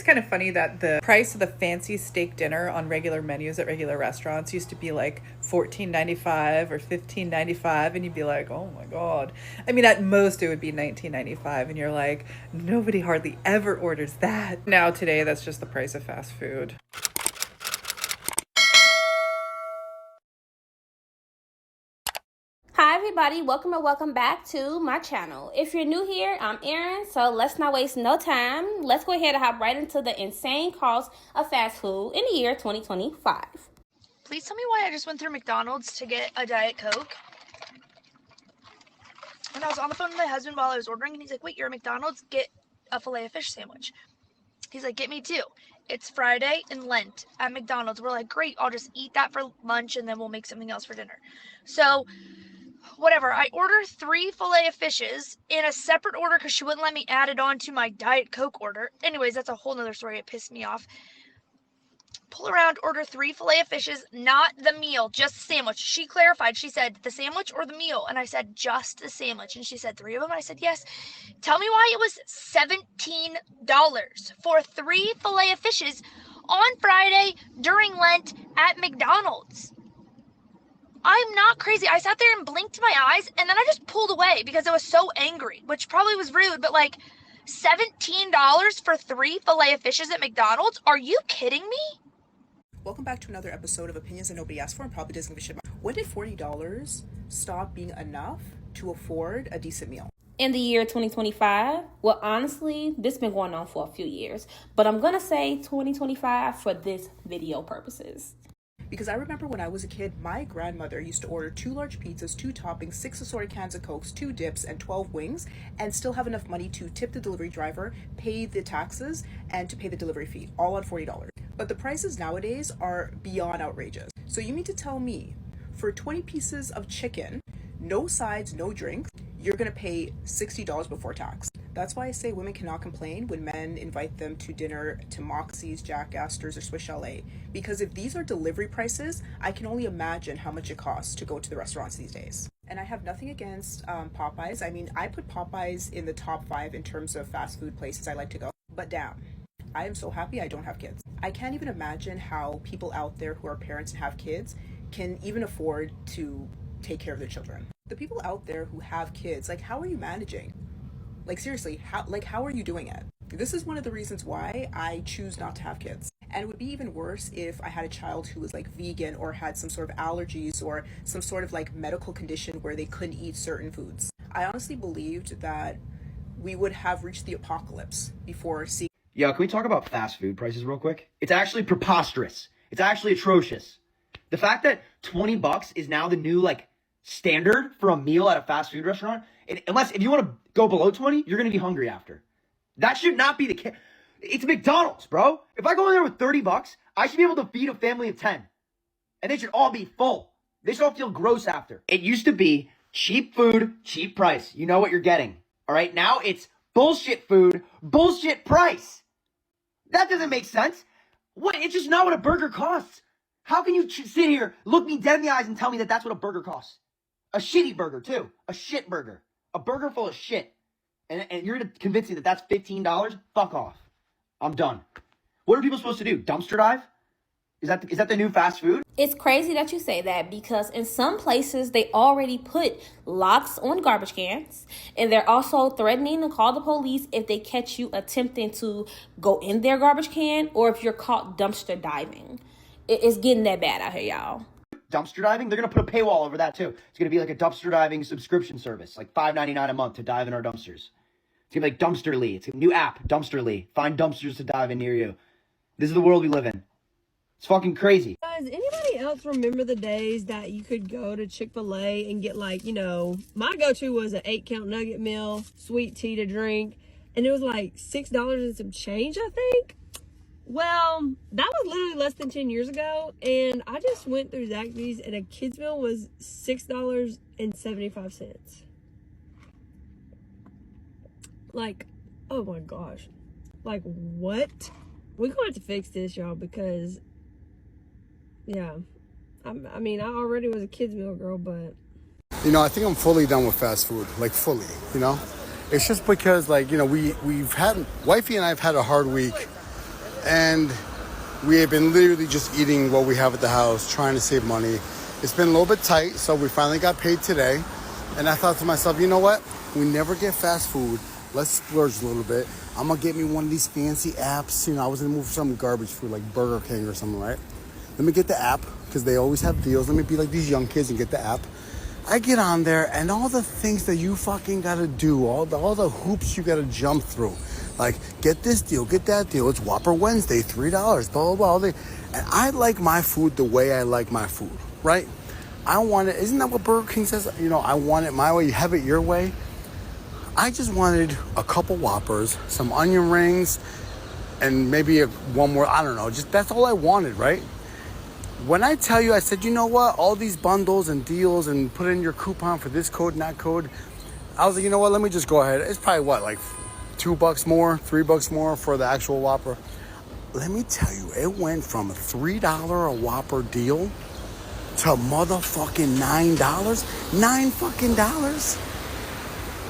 kind of funny that the price of the fancy steak dinner on regular menus at regular restaurants used to be like $14.95 or $15.95, and you'd be like, oh my God. I mean, at most it would be $19.95, and you're like, nobody hardly ever orders that. Now today, that's just the price of fast food. Hi everybody, welcome back to my channel. If you're new here, I'm Erin, so let's not waste no time. Let's go ahead and hop right into the insane cost of fast food in the year 2025. Please tell me why I just went through McDonald's to get a Diet Coke. And I was on the phone with my husband while I was ordering, and he's like, wait, you're at McDonald's? Get a Filet-O-Fish sandwich. He's like, get me two. It's Friday and Lent at McDonald's. We're like, great, I'll just eat that for lunch and then we'll make something else for dinner. So whatever, I ordered 3 Filet-O-Fishes in a separate order because she wouldn't let me add it on to my Diet Coke order. Anyways, that's a whole nother story. It pissed me off. Pull around, order 3 Filet-O-Fishes, not the meal, just the sandwich. She clarified. She said, the sandwich or the meal? And I said, just the sandwich. And she said, 3 of them? And I said, yes. Tell me why it was $17 for 3 Filet-O-Fishes on Friday during Lent at McDonald's. I'm not crazy. I sat there and blinked my eyes, and then I just pulled away because I was so angry, which probably was rude, but like $17 for 3 Filet-O-Fishes at McDonald's? Are you kidding me? Welcome back to another episode of Opinions That Nobody Asked For and Probably Doesn't Give a Shit About. When did $40 stop being enough to afford a decent meal? In the year 2025, well, honestly, this has been going on for a few years, but I'm going to say 2025 for this video purposes. Because I remember when I was a kid, my grandmother used to order 2 large pizzas, 2 toppings, 6 assorted cans of Cokes, 2 dips, and 12 wings, and still have enough money to tip the delivery driver, pay the taxes, and to pay the delivery fee, all on $40. But the prices nowadays are beyond outrageous. So you mean to tell me, for 20 pieces of chicken, no sides, no drinks, you're gonna pay $60 before tax? That's why I say women cannot complain when men invite them to dinner to Moxie's, Jack Astor's, or Swiss Chalet. Because if these are delivery prices, I can only imagine how much it costs to go to the restaurants these days. And I have nothing against Popeyes. I mean, I put Popeyes in the top 5 in terms of fast food places I like to go. But damn, I am so happy I don't have kids. I can't even imagine how people out there who are parents and have kids can even afford to take care of their children. The people out there who have kids, like, how are you managing? Like, seriously, how are you doing it? This is one of the reasons why I choose not to have kids. And it would be even worse if I had a child who was like vegan or had some sort of allergies or some sort of like medical condition where they couldn't eat certain foods. I honestly believed that we would have reached the apocalypse before seeing. Yo, can we talk about fast food prices real quick? It's actually preposterous. It's actually atrocious. The fact that $20 is now the new like standard for a meal at a fast food restaurant, unless if you want to go below 20, you're going to be hungry after. That should not be the case. It's McDonald's, bro. If I go in there with $30, I should be able to feed a family of 10. And they should all be full. They should all feel gross after. It used to be cheap food, cheap price. You know what you're getting. All right, now it's bullshit food, bullshit price. That doesn't make sense. What? It's just not what a burger costs. How can you sit here, look me dead in the eyes and tell me that that's what a burger costs? A shitty burger, too. A shit burger. A burger full of shit. And you're going to convince me that that's $15? Fuck off. I'm done. What are people supposed to do? Dumpster dive? Is that the new fast food? It's crazy that you say that because in some places they already put locks on garbage cans, and they're also threatening to call the police if they catch you attempting to go in their garbage can or if you're caught dumpster diving. It's getting that bad out here, y'all. Dumpster diving? They're going to put a paywall over that too. It's going to be like a dumpster diving subscription service, like $5.99 a month to dive in our dumpsters. It's going to be like Dumpsterly. It's a new app, Dumpsterly. Find dumpsters to dive in near you. This is the world we live in. It's fucking crazy. Guys, anybody else remember the days that you could go to Chick-fil-A and get like, my go-to was an 8-count nugget meal, sweet tea to drink, and it was like $6 and some change, I think. Well, that was literally less than 10 years ago, and I just went through Zaxby's and a kid's meal was $6.75. Like, oh my gosh. Like, what? We're going to have to fix this, y'all, because, yeah. I mean, I already was a kid's meal girl, but... I think I'm fully done with fast food. Like, fully, It's just because, like, we've had... Wifey and I have had a hard week and we have been literally just eating what we have at the house, trying to save money. It's been a little bit tight, so we finally got paid today. And I thought to myself, you know what? We never get fast food. Let's splurge a little bit. I'm gonna get me one of these fancy apps. I was in the mood for some garbage food like Burger King or something, right? Let me get the app, because they always have deals. Let me be like these young kids and get the app. I get on there, and all the things that you fucking gotta do, all the hoops you gotta jump through. Like, get this deal, get that deal. It's Whopper Wednesday, $3, blah, blah, blah. And I like my food the way I like my food, right? I want it. Isn't that what Burger King says? I want it my way. You have it your way. I just wanted a couple Whoppers, some onion rings, and maybe one more. I don't know. Just that's all I wanted, right? When I tell you, I said, you know what? All these bundles and deals and put in your coupon for this code and that code. I was like, you know what? Let me just go ahead. It's probably like $2 more, $3 more for the actual Whopper. Let me tell you, it went from a $3 a Whopper deal to motherfucking $9. $9 fucking dollars.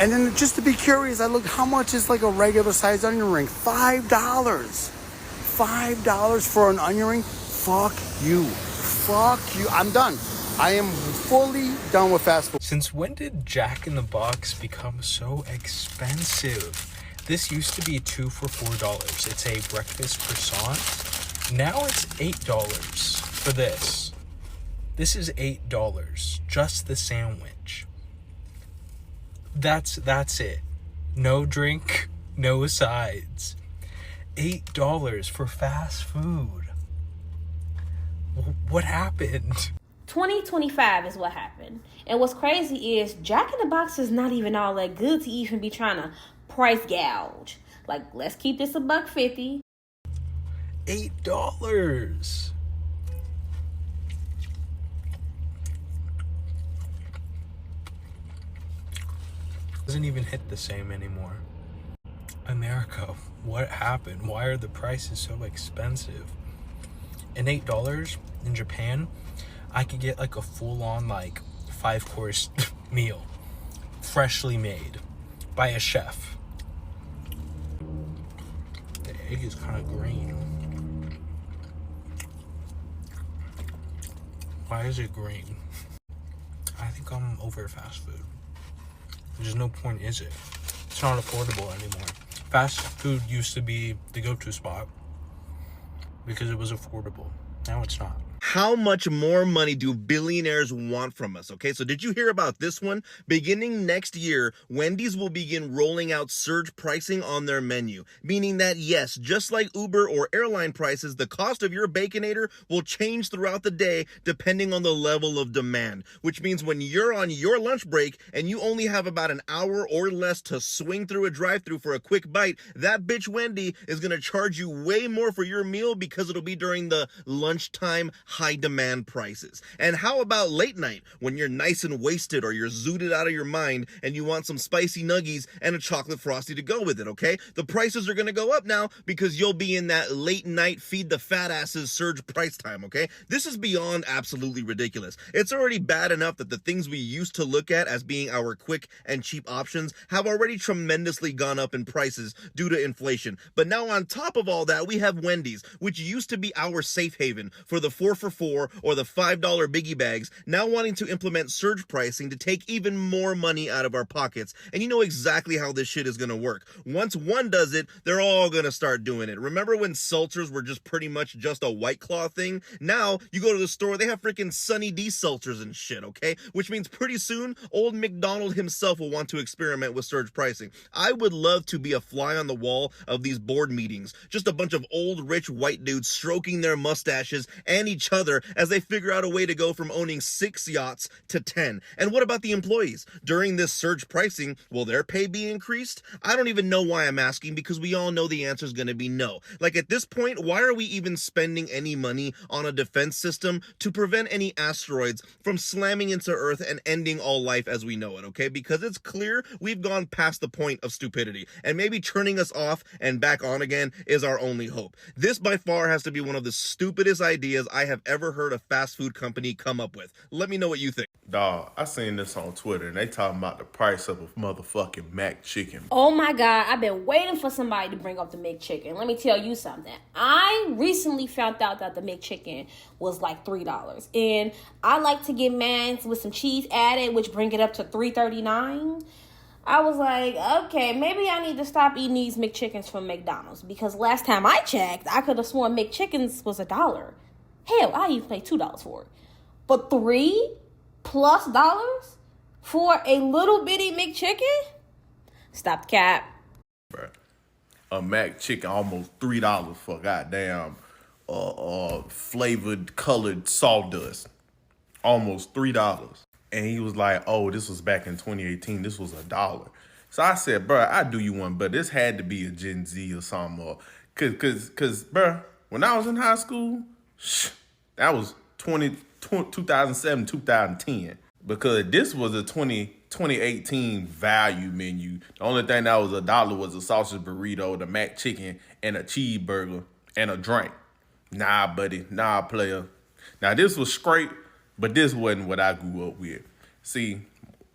And then just to be curious, I looked, how much is like a regular size onion ring? $5. $5 for an onion ring? Fuck you. Fuck you. I'm done. I am fully done with fast food. Since when did Jack in the Box become so expensive? This used to be 2 for $4. It's a breakfast croissant. Now it's $8 for this. This is $8, just the sandwich. That's it. No drink, no sides. $8 for fast food. What happened? 2025 is what happened. And what's crazy is Jack in the Box is not even all that good to even be trying to price gouge. Like, let's keep this $1.50. $8. Doesn't even hit the same anymore. America, what happened? Why are the prices so expensive? And $8 in Japan, I could get like a full-on 5-course meal, freshly made by a chef. The egg is kind of green. Why is it green? I think I'm over fast food. There's no point, is it? It's not affordable anymore. Fast food used to be the go-to spot because it was affordable. Now it's not. How much more money do billionaires want from us? Okay, so did you hear about this one? Beginning next year, Wendy's will begin rolling out surge pricing on their menu, meaning that yes, just like Uber or airline prices, the cost of your Baconator will change throughout the day depending on the level of demand, which means when you're on your lunch break and you only have about an hour or less to swing through a drive-thru for a quick bite, that bitch Wendy is going to charge you way more for your meal because it'll be during the lunchtime high demand prices. And how about late night when you're nice and wasted or you're zooted out of your mind and you want some spicy nuggies and a chocolate frosty to go with it, okay? The prices are going to go up now because you'll be in that late night feed the fat asses surge price time, okay? This is beyond absolutely ridiculous. It's already bad enough that the things we used to look at as being our quick and cheap options have already tremendously gone up in prices due to inflation. But now on top of all that, we have Wendy's, which used to be our safe haven for the 4 for $4 or the $5 biggie bags, now wanting to implement surge pricing to take even more money out of our pockets. And you know exactly how this shit is going to work. Once one does it, they're all going to start doing it. Remember when seltzers were just pretty much just a White Claw thing? Now, you go to the store, they have freaking Sunny D seltzers and shit, okay? Which means pretty soon, old McDonald himself will want to experiment with surge pricing. I would love to be a fly on the wall of these board meetings. Just a bunch of old, rich white dudes stroking their mustaches and each other as they figure out a way to go from owning 6 yachts to 10. And what about the employees? During this surge pricing, will their pay be increased? I don't even know why I'm asking, because we all know the answer is going to be no. Like, at this point, why are we even spending any money on a defense system to prevent any asteroids from slamming into Earth and ending all life as we know it, okay? Because it's clear we've gone past the point of stupidity, and maybe turning us off and back on again is our only hope. This by far has to be one of the stupidest ideas I have have ever heard a fast food company come up with. Let me know what you think. Dawg, I seen this on Twitter, and they talking about the price of a motherfucking Mac chicken. Oh my God, I've been waiting for somebody to bring up the McChicken. Let me tell you something. I recently found out that the McChicken was like $3. And I like to get mans with some cheese added, which bring it up to $3.39. I was like, okay, maybe I need to stop eating these McChickens from McDonald's. Because last time I checked, I could have sworn McChickens was $1. Hell, I even paid $2 for it. But $3+ for a little bitty McChicken? Stop the cap. Bruh. A Mac chicken almost $3 for goddamn flavored colored sawdust. Almost $3. And he was like, oh, this was back in 2018. This was $1. So I said, bro, I do you one, but this had to be a Gen Z or something. Cause, bro, when I was in high school, that was 2007, 2010. Because this was a 2018 value menu. The only thing that was $1 was a sausage burrito, the Mac chicken, and a cheeseburger, and a drink. Nah, buddy. Nah, player. Now, this was straight, but this wasn't what I grew up with. See,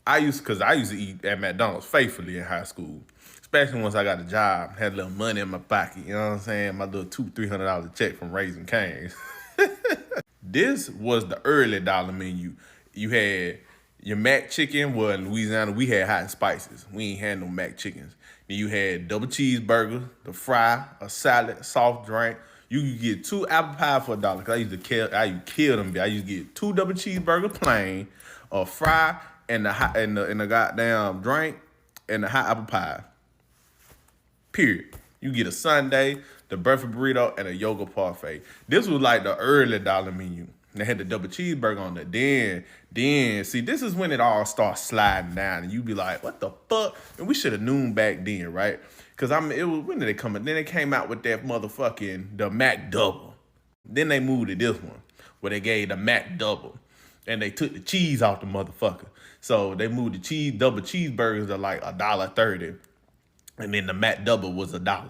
I used to eat at McDonald's faithfully in high school, especially once I got a job, had a little money in my pocket, you know what I'm saying? My little $200-$300 check from Raising Cane's. This was the early dollar menu. You had your Mac chicken. Well, in Louisiana, we had hot and spices. We ain't had no Mac chickens. Then you had double cheeseburger, the fry, a salad, soft drink. You could get 2 apple pie for $1. Cause I used to kill them. I used to get 2 double cheeseburger plain, a fry, and the goddamn drink, and the hot apple pie. Period. You get a sundae, the breakfast burrito, and a yogurt parfait. This was like the early dollar menu. They had the double cheeseburger on there. Then, see, this is when it all starts sliding down, and you be like, what the fuck? And we should have known back then, right? Because when did they come out? Then they came out with that motherfucking, the Mac Double. Then they moved to this one, where they gave the Mac Double. And they took the cheese off the motherfucker. So they moved the double cheeseburgers to like $1.30. And then the Mac Double was $1.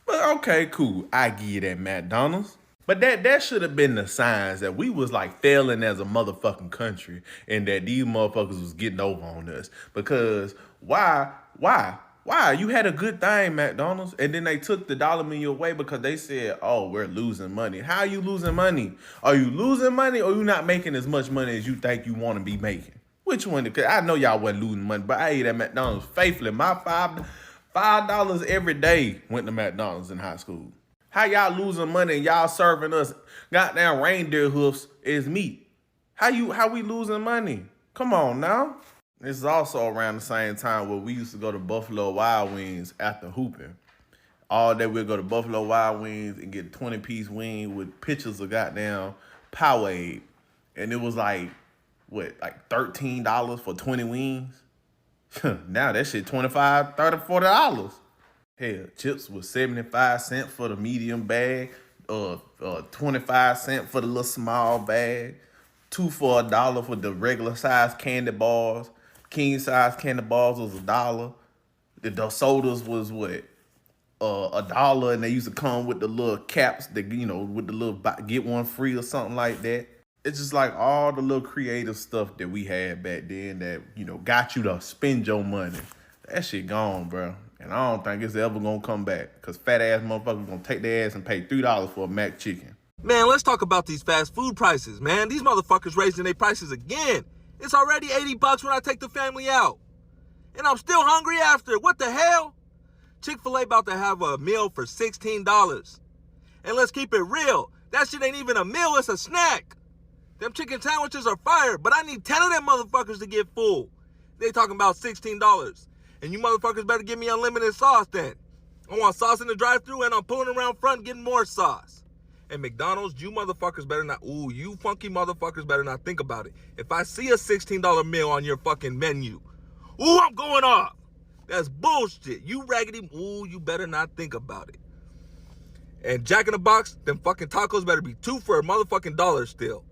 But okay, cool. I give you that, McDonald's. But that should have been the signs that we was like failing as a motherfucking country and that these motherfuckers was getting over on us. Because why? You had a good thing, McDonald's, and then they took the dollar menu away because they said, oh, we're losing money. How are you losing money? Are you losing money or you not making as much money as you think you want to be making? Which one? Because I know y'all wasn't losing money, but I ate at McDonald's faithfully. My $5 every day went to McDonald's in high school. How y'all losing money and y'all serving us goddamn reindeer hoofs as meat? How we losing money? Come on now. This is also around the same time where we used to go to Buffalo Wild Wings after hooping. All day we'd go to Buffalo Wild Wings and get a 20-piece wing with pictures of goddamn Powerade. And it was like, what, like $13 for 20 wings? Now that shit $25, $30, $40. Hell, chips was 75 cents for the medium bag, 25 cents for the little small bag, 2 for $1 for the regular size candy bars. King size candy bars was $1. The sodas was what? $1, and they used to come with the little caps that, you know, with the little get one free or something like that. It's just like all the little creative stuff that we had back then that, you know, got you to spend your money. That shit gone, bro. And I don't think it's ever gonna come back. Cause fat ass motherfuckers gonna take their ass and pay $3 for a Mac chicken. Man, let's talk about these fast food prices, man. These motherfuckers raising their prices again. It's already $80 when I take the family out. And I'm still hungry after. What the hell? Chick-fil-A about to have a meal for $16. And let's keep it real. That shit ain't even a meal, it's a snack. Them chicken sandwiches are fire, but I need 10 of them motherfuckers to get full. They talking about $16. And you motherfuckers better give me unlimited sauce then. I want sauce in the drive-thru and I'm pulling around front getting more sauce. And McDonald's, you motherfuckers better not, you funky motherfuckers better not think about it. If I see a $16 meal on your fucking menu, I'm going off. That's bullshit. You raggedy, you better not think about it. And Jack in the Box, them fucking tacos better be 2 for a motherfucking $1 still.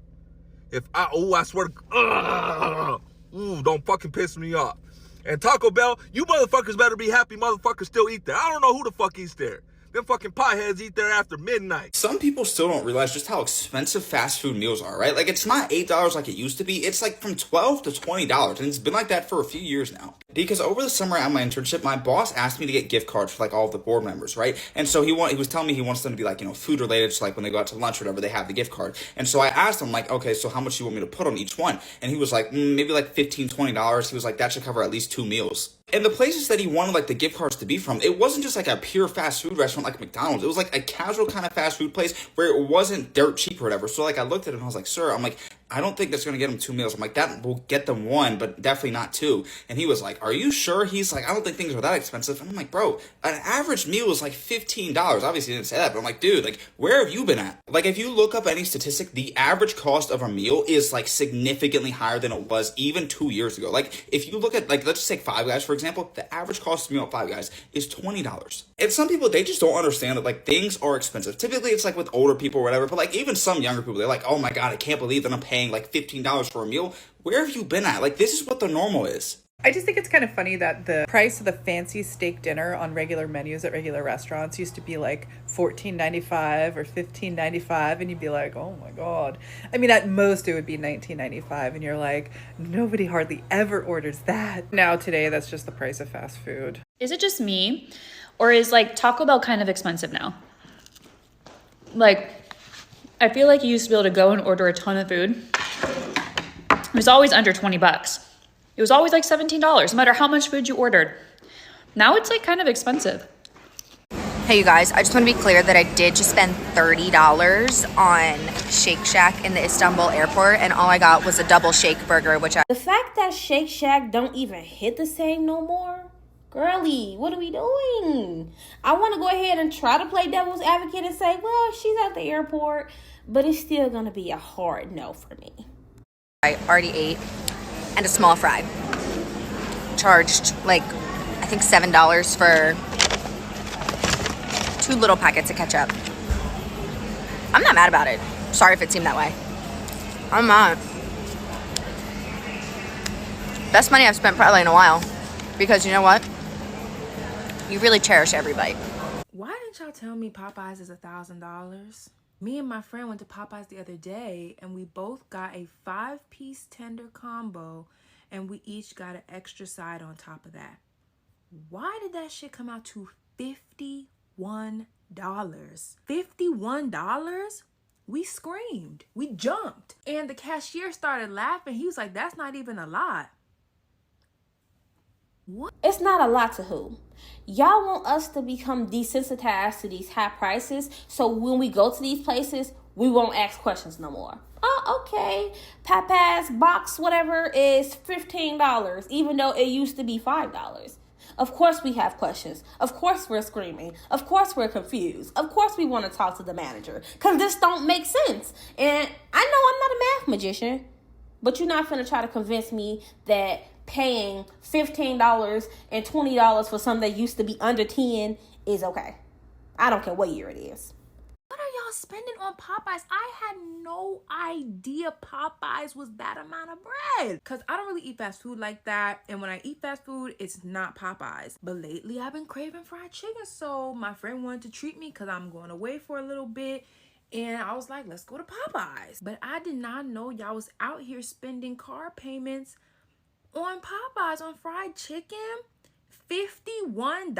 If I swear to, don't fucking piss me off. And Taco Bell, you motherfuckers better be happy motherfuckers still eat there. I don't know who the fuck eats there. Them fucking potheads eat there after midnight. Some people still don't realize just how expensive fast food meals are, right? Like, it's not $8 like it used to be. It's like from $12 to $20, and it's been like that for a few years now. Because over the summer at my internship, my boss asked me to get gift cards for like all of the board members, right? And so he was telling me he wants them to be like, food related, so like when they go out to lunch or whatever, they have the gift card. And so I asked him like, okay, so how much do you want me to put on each one? And he was like, maybe like $15, $20. He was like, that should cover at least 2 meals. And the places that he wanted like the gift cards to be from, it wasn't just like a pure fast food restaurant like McDonald's. It was like a casual kind of fast food place where it wasn't dirt cheap or whatever. So like I looked at it and I was like, sir, I'm like, I don't think that's going to get them 2 meals. I'm like, that will get them 1, but definitely not 2. And he was like, are you sure? He's like, I don't think things are that expensive. And I'm like, bro, an average meal is like $15. Obviously he didn't say that, but I'm like, dude, like, where have you been at? Like, if you look up any statistic, the average cost of a meal is like significantly higher than it was even 2 years ago. Like, if you look at, like, let's just take Five Guys, for example, the average cost of a meal at Five Guys is $20. And some people, they just don't understand that, like, things are expensive. Typically, it's like with older people or whatever, but like even some younger people, they're like, oh my God, I can't believe that I'm paying like $15 for a meal. Where have you been at? Like, this is what the normal is. I just think it's kind of funny that the price of the fancy steak dinner on regular menus at regular restaurants used to be like $14.95 or $15.95, and you'd be like, oh my God. I mean, at most it would be $19.95, and you're like, nobody hardly ever orders that. Now today, that's just the price of fast food. Is it just me, or is like Taco Bell kind of expensive now? Like, I feel like you used to be able to go and order a ton of food. It was always under 20 bucks. It was always like $17, no matter how much food you ordered. Now it's like kind of expensive. Hey you guys, I just want to be clear that I did just spend $30 on Shake Shack in the Istanbul airport, and all I got was a double shake burger, which The fact that Shake Shack don't even hit the same no more, girly, what are we doing? I want to go ahead and try to play devil's advocate and say, well, she's at the airport, but it's still going to be a hard no for me. I already ate, and a small fry. Charged like, I think $7 for 2 little packets of ketchup. I'm not mad about it. Sorry if it seemed that way. I'm not. Best money I've spent probably in a while. Because you know what? You really cherish every bite. Why didn't y'all tell me Popeyes is $1,000? Me and my friend went to Popeyes the other day, and we both got a 5-piece tender combo, and we each got an extra side on top of that. Why did that shit come out to $51? $51? We screamed. We jumped. And the cashier started laughing. He was like, that's not even a lot. What? It's not a lot to who? Y'all want us to become desensitized to these high prices, so when we go to these places, we won't ask questions no more. Oh, okay. Papa's box, whatever, is $15, even though it used to be $5. Of course we have questions. Of course we're screaming. Of course we're confused. Of course we want to talk to the manager, because this don't make sense. And I know I'm not a math magician, but you're not finna try to convince me that paying $15 and $20 for something that used to be under 10 is okay. I don't care what year it is. What are y'all spending on Popeyes? I had no idea Popeyes was that amount of bread. Because I don't really eat fast food like that. And when I eat fast food, it's not Popeyes. But lately, I've been craving fried chicken. So my friend wanted to treat me because I'm going away for a little bit. And I was like, let's go to Popeyes. But I did not know y'all was out here spending car payments on Popeyes on fried chicken. $51?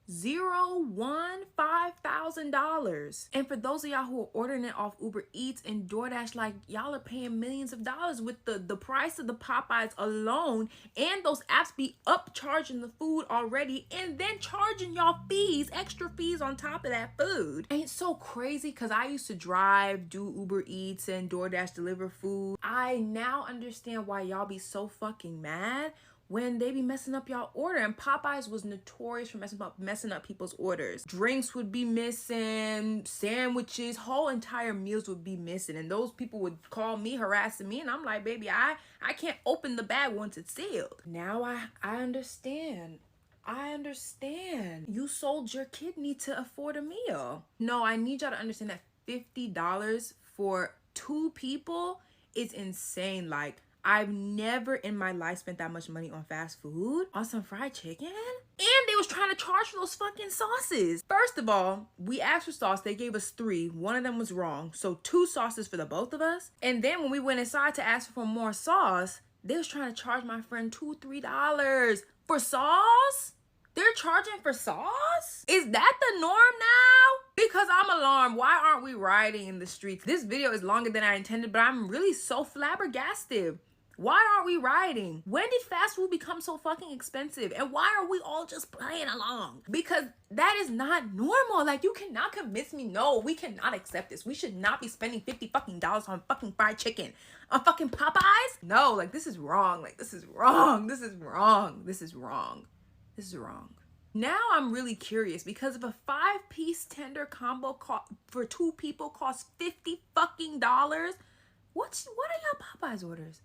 $5,000. And for those of y'all who are ordering it off Uber Eats and DoorDash, like, y'all are paying millions of dollars with the price of the Popeyes alone, and those apps be upcharging the food already and then charging y'all fees, extra fees on top of that food. And it's so crazy because I used to drive, do Uber Eats and DoorDash deliver food. I now understand why y'all be so fucking mad when they be messing up y'all order. And Popeyes was notorious for messing up people's orders. Drinks would be missing, sandwiches, whole entire meals would be missing. And those people would call me, harassing me, and I'm like, baby, I can't open the bag once it's sealed. Now I understand. I understand. You sold your kidney to afford a meal. No, I need y'all to understand that $50 for 2 people is insane. Like, I've never in my life spent that much money on fast food, on some fried chicken. And they was trying to charge for those fucking sauces. First of all, we asked for sauce. They gave us 3. One of them was wrong. So 2 sauces for the both of us. And then when we went inside to ask for more sauce, they was trying to charge my friend $2-3 for sauce. They're charging for sauce? Is that the norm now? Because I'm alarmed. Why aren't we rioting in the streets? This video is longer than I intended, but I'm really so flabbergasted. Why aren't we rioting? When did fast food become so fucking expensive? And why are we all just playing along? Because that is not normal. Like, you cannot convince me, no, we cannot accept this. We should not be spending $50 fucking on fucking fried chicken. On fucking Popeyes? No, like, this is wrong. Like, this is wrong. This is wrong. This is wrong. This is wrong. Now I'm really curious because if a 5-piece tender combo for 2 people costs $50 fucking dollars, what are y'all Popeyes orders?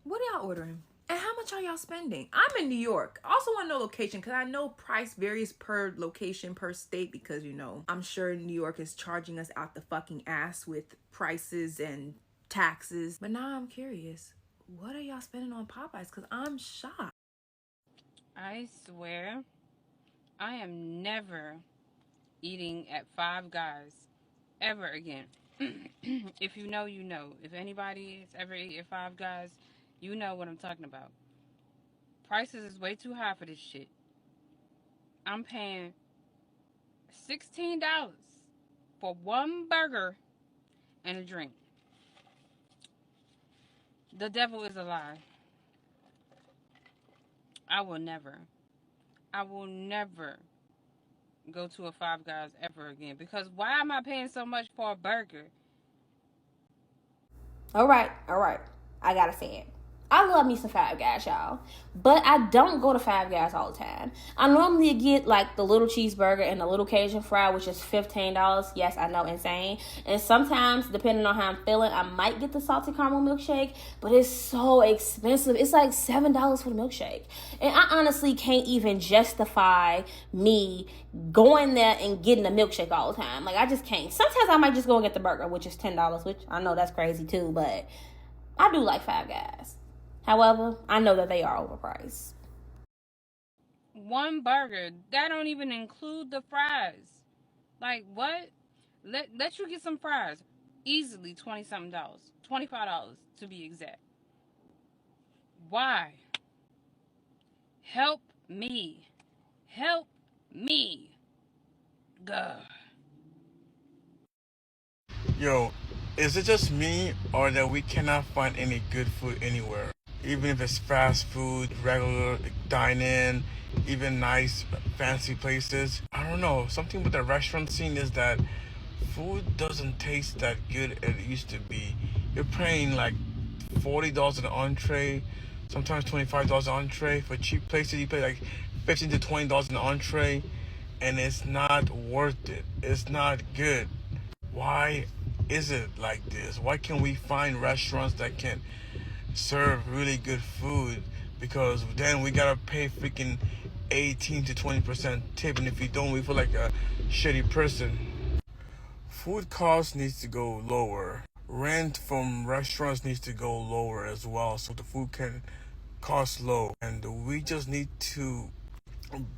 What are y'all ordering? And how much are y'all spending? I'm in New York. I also want to know location because I know price varies per location, per state, because, you know, I'm sure New York is charging us out the fucking ass with prices and taxes. But now I'm curious. What are y'all spending on Popeyes? Because I'm shocked. I swear, I am never eating at Five Guys ever again. If you know, you know. If anybody has ever eaten at Five Guys, you know what I'm talking about. Prices is way too high for this shit. I'm paying $16 for 1 burger and a drink. The devil is a lie. I will never go to a Five Guys ever again. Because why am I paying so much for a burger? All right. I gotta say it. I love me some Five Guys, y'all. But I don't go to Five Guys all the time. I normally get like the little cheeseburger and the little Cajun fry, which is $15. Yes, I know, insane. And sometimes, depending on how I'm feeling, I might get the salted caramel milkshake. But it's so expensive. It's like $7 for the milkshake. And I honestly can't even justify me going there and getting a milkshake all the time. Like, I just can't. Sometimes I might just go and get the burger, which is $10, which I know that's crazy too. But I do like Five Guys. However, I know that they are overpriced. 1 burger, that don't even include the fries. Like, what? Let you get some fries. Easily $20-something. $25 to be exact. Why? Help me. Help me. God. Yo, is it just me or that we cannot find any good food anywhere? Even if it's fast food, regular dine-in, even nice fancy places. I don't know. Something with the restaurant scene is that food doesn't taste that good as it used to be. You're paying like $40 an entree, sometimes $25 an entree. For cheap places, you pay like $15 to $20 an entree, and it's not worth it. It's not good. Why is it like this? Why can't we find restaurants that can serve really good food? Because then we gotta pay freaking 18 to 20% tip, and if you don't, we feel like a shitty person. Food costs needs to go lower. Rent from restaurants needs to go lower as well, so the food can cost low. And we just need to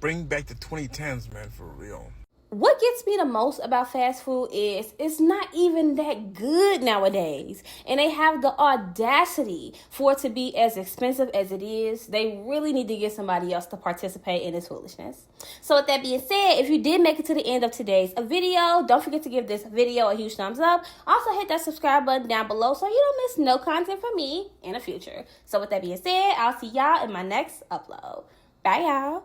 bring back the 2010s, man, for real. What gets me the most about fast food is it's not even that good nowadays. And they have the audacity for it to be as expensive as it is. They really need to get somebody else to participate in this foolishness. So with that being said, if you did make it to the end of today's video, don't forget to give this video a huge thumbs up. Also hit that subscribe button down below so you don't miss no content from me in the future. So with that being said, I'll see y'all in my next upload. Bye, y'all.